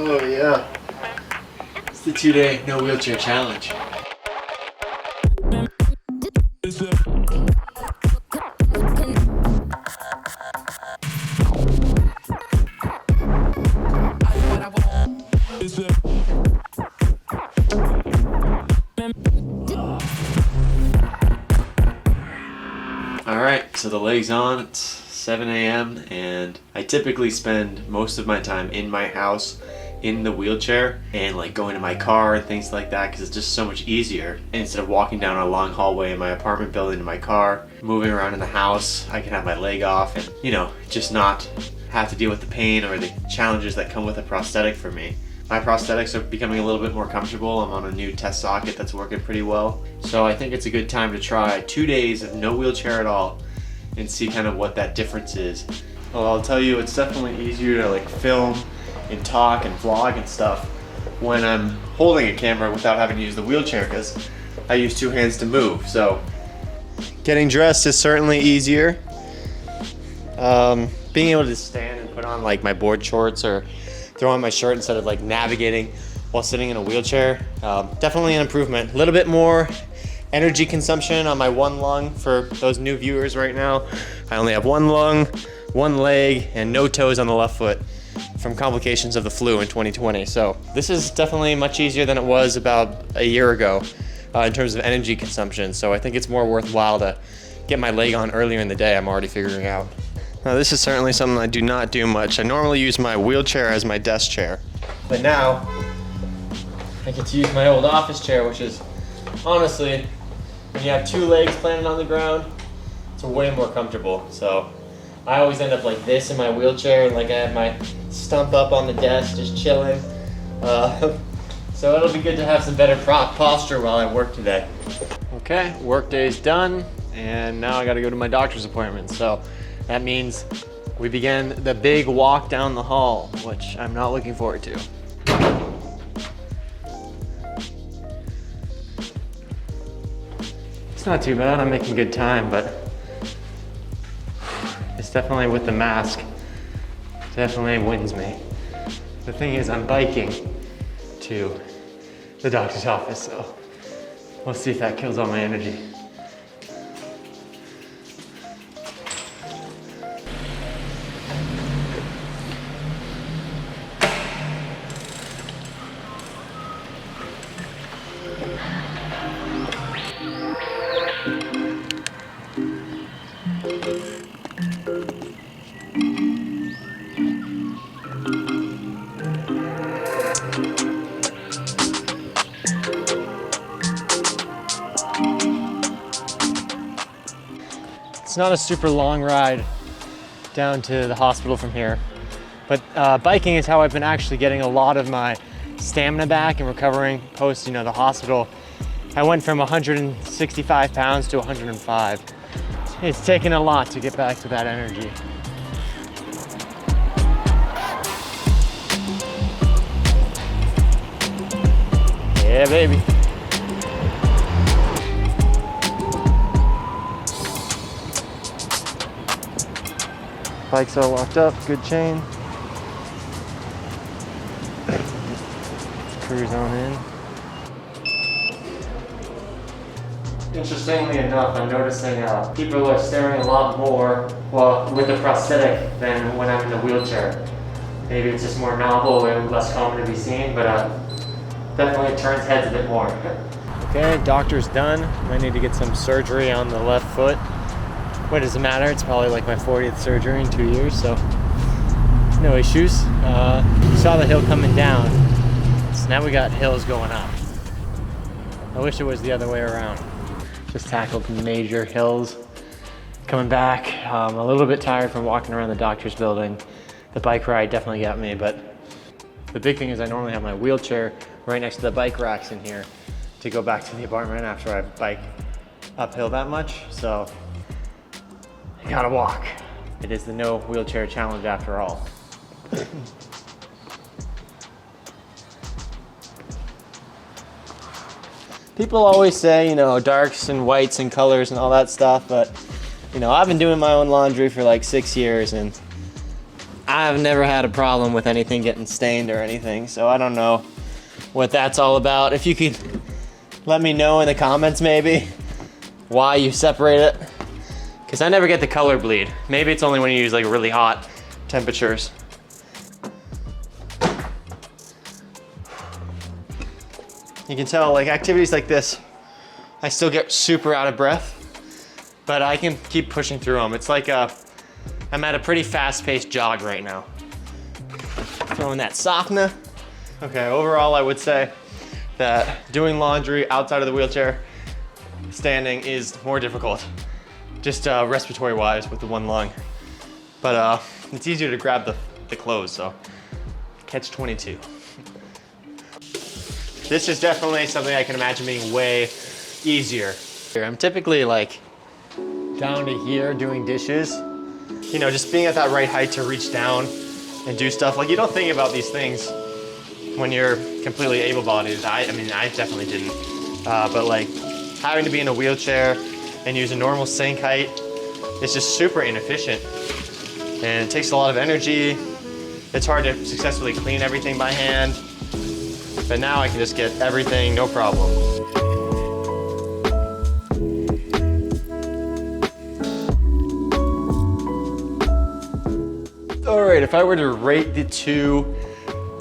Oh yeah. It's the 2-day no wheelchair challenge. Alright, so the leg's on. It's 7 a.m. and I typically spend most of my time in my house in the wheelchair and like going to my car and things like that because it's just so much easier. Instead of walking down a long hallway in my apartment building to my car, moving around in the house, I can have my leg off and, you know, just not have to deal with the pain or the challenges that come with a prosthetic for me. My prosthetics are becoming a little bit more comfortable. I'm on a new test socket that's working pretty well. So I think it's a good time to try 2 days of no wheelchair at all and see kind of what that difference is. Well, I'll tell you, it's definitely easier to like film and talk and vlog and stuff when I'm holding a camera without having to use the wheelchair because I use 2 hands to move. So getting dressed is certainly easier. Being able to stand and put on like my board shorts or throw on my shirt instead of like navigating while sitting in a wheelchair, definitely an improvement. A little bit more energy consumption on my one lung for those new viewers right now. I only have one lung, one leg, and no toes on the left foot from complications of the flu in 2020. So this is definitely much easier than it was about a year ago in terms of energy consumption. So I think it's more worthwhile to get my leg on earlier in the day. I'm already figuring out. Now this is certainly something I do not do much. I normally use my wheelchair as my desk chair, but now I get to use my old office chair, which is honestly, when you have 2 legs planted on the ground, it's way more comfortable. So I always end up like this in my wheelchair and like I have my stump up on the desk just chilling. So it'll be good to have some better posture while I work today. Okay, work day's done and now I gotta go to my doctor's appointment. So that means we begin the big walk down the hall, which I'm not looking forward to. It's not too bad, I'm making good time, but it's definitely with the mask, definitely wins me. The thing is, I'm biking to the doctor's office, so we'll see if that kills all my energy. It's not a super long ride down to the hospital from here, but biking is how I've been actually getting a lot of my stamina back and recovering post, you know, the hospital. I went from 165 pounds to 105. It's taken a lot to get back to that energy. Yeah, baby. Bike's all locked up, good chain. Let's cruise on in. Interestingly enough, I'm noticing people are staring a lot more with the prosthetic than when I'm in the wheelchair. Maybe it's just more novel and less common to be seen, but definitely turns heads a bit more. Okay, doctor's done. I need to get some surgery on the left foot. What does it matter? It's probably like my 40th surgery in 2 years, so no issues. You saw the hill coming down, so now we got hills going up. I wish it was the other way around. Just tackled major hills. Coming back, a little bit tired from walking around the doctor's building. The bike ride definitely got me, but the big thing is I normally have my wheelchair right next to the bike racks in here to go back to the apartment after I bike uphill that much, so I gotta walk. It is the no wheelchair challenge after all. People always say, you know, darks and whites and colors and all that stuff, but, you know, I've been doing my own laundry for like 6 years and I've never had a problem with anything getting stained or anything, so I don't know what that's all about. If you could let me know in the comments maybe why you separate it, because I never get the color bleed. Maybe it's only when you use like really hot temperatures. You can tell like activities like this, I still get super out of breath, but I can keep pushing through them. It's like I'm at a pretty fast-paced jog right now. Throwing that Sakna. Okay, overall I would say that doing laundry outside of the wheelchair standing is more difficult, just respiratory wise with the one lung. But it's easier to grab the clothes, so catch 22. This is definitely something I can imagine being way easier. I'm typically like down to here doing dishes. You know, just being at that right height to reach down and do stuff. Like you don't think about these things when you're completely able-bodied. I mean, I definitely didn't. But like having to be in a wheelchair and use a normal sink height, it's just super inefficient. And it takes a lot of energy. It's hard to successfully clean everything by hand. But now I can just get everything, no problem. All right, if I were to rate the two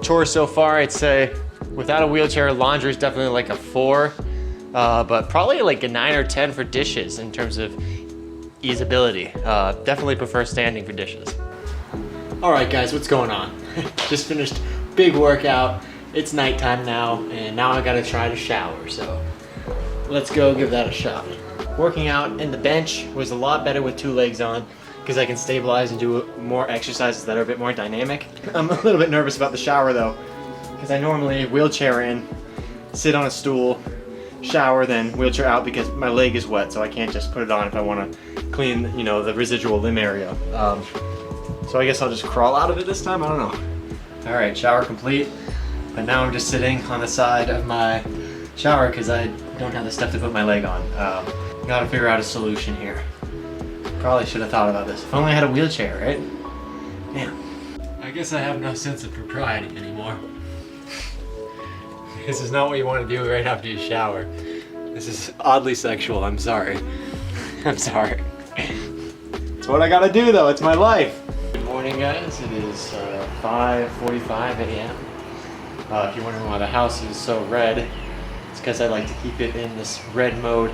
chores so far, I'd say without a wheelchair, laundry is definitely like a 4, but probably like a 9 or 10 for dishes in terms of easeability. Definitely prefer standing for dishes. All right, guys, what's going on? Just finished big workout. It's nighttime now, and now I gotta try to shower, so let's go give that a shot. Working out in the bench was a lot better with 2 legs on, because I can stabilize and do more exercises that are a bit more dynamic. I'm a little bit nervous about the shower though, because I normally wheelchair in, sit on a stool, shower, then wheelchair out because my leg is wet, so I can't just put it on if I want to clean, you know, the residual limb area. So I guess I'll just crawl out of it this time, I don't know. All right, shower complete, but now I'm just sitting on the side of my shower because I don't have the stuff to put my leg on. Gotta figure out a solution here. Probably should have thought about this. If only I had a wheelchair, right? Damn. I guess I have no sense of propriety anymore. This is not what you want to do right after you shower. This is oddly sexual, I'm sorry. I'm sorry. It's what I gotta do though, it's my life. Good morning guys, it is 5:45 a.m. If you're wondering why the house is so red, it's because I like to keep it in this red mode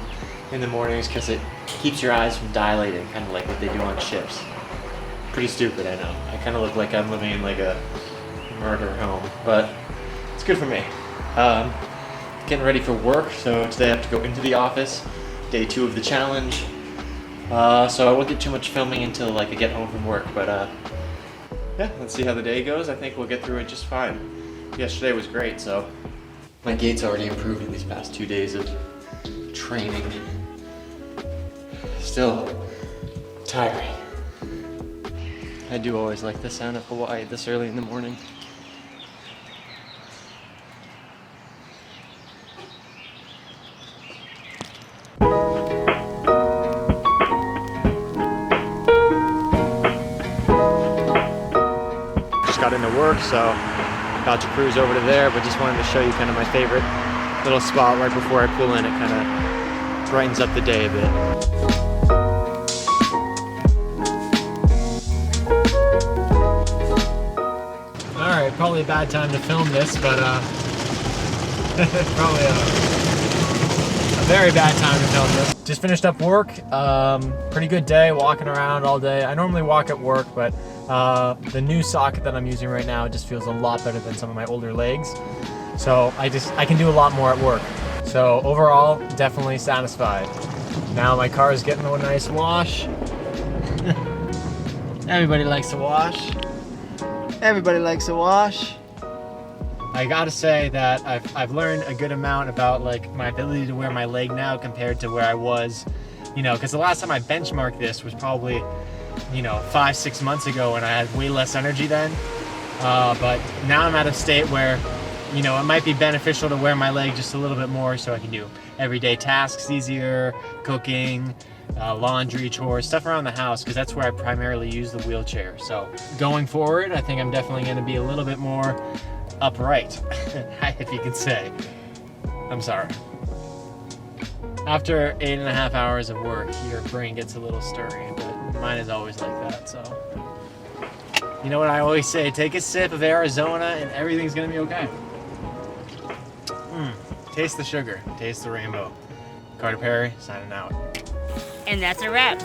in the mornings because it keeps your eyes from dilating, kind of like what they do on ships. Pretty stupid, I know. I kind of look like I'm living in like a murder home, but it's good for me. Getting ready for work, so today I have to go into the office, day 2 of the challenge. So I won't get too much filming until like I get home from work, but yeah, let's see how the day goes. I think we'll get through it just fine. Yesterday was great, so my gait's already improved in these past 2 days of training. Still tiring. I do always like the sound of Hawaii this early in the morning. Just got into work, so about to cruise over to there, but just wanted to show you kind of my favorite little spot right before I pull in. It kind of brightens up the day a bit. Alright, probably a bad time to film this, but probably a very bad time to film this. Just finished up work, pretty good day, walking around all day. I normally walk at work, but the new socket that I'm using right now just feels a lot better than some of my older legs. So I can do a lot more at work. So overall, definitely satisfied. Now my car is getting a nice wash. Everybody likes to wash. Everybody likes to wash. I gotta say that I've learned a good amount about like my ability to wear my leg now compared to where I was, you know, because the last time I benchmarked this was probably, you know, 5-6 months ago, and I had way less energy then. But now I'm at a state where, you know, it might be beneficial to wear my leg just a little bit more so I can do everyday tasks easier, cooking, laundry, chores, stuff around the house, because that's where I primarily use the wheelchair. So going forward, I think I'm definitely going to be a little bit more upright, if you can say. I'm sorry. After 8.5 hours of work, your brain gets a little stirring, but mine is always like that, so. You know what I always say, take a sip of Arizona and everything's gonna be okay. Taste the sugar, taste the rainbow. Carter Perry, signing out. And that's a wrap.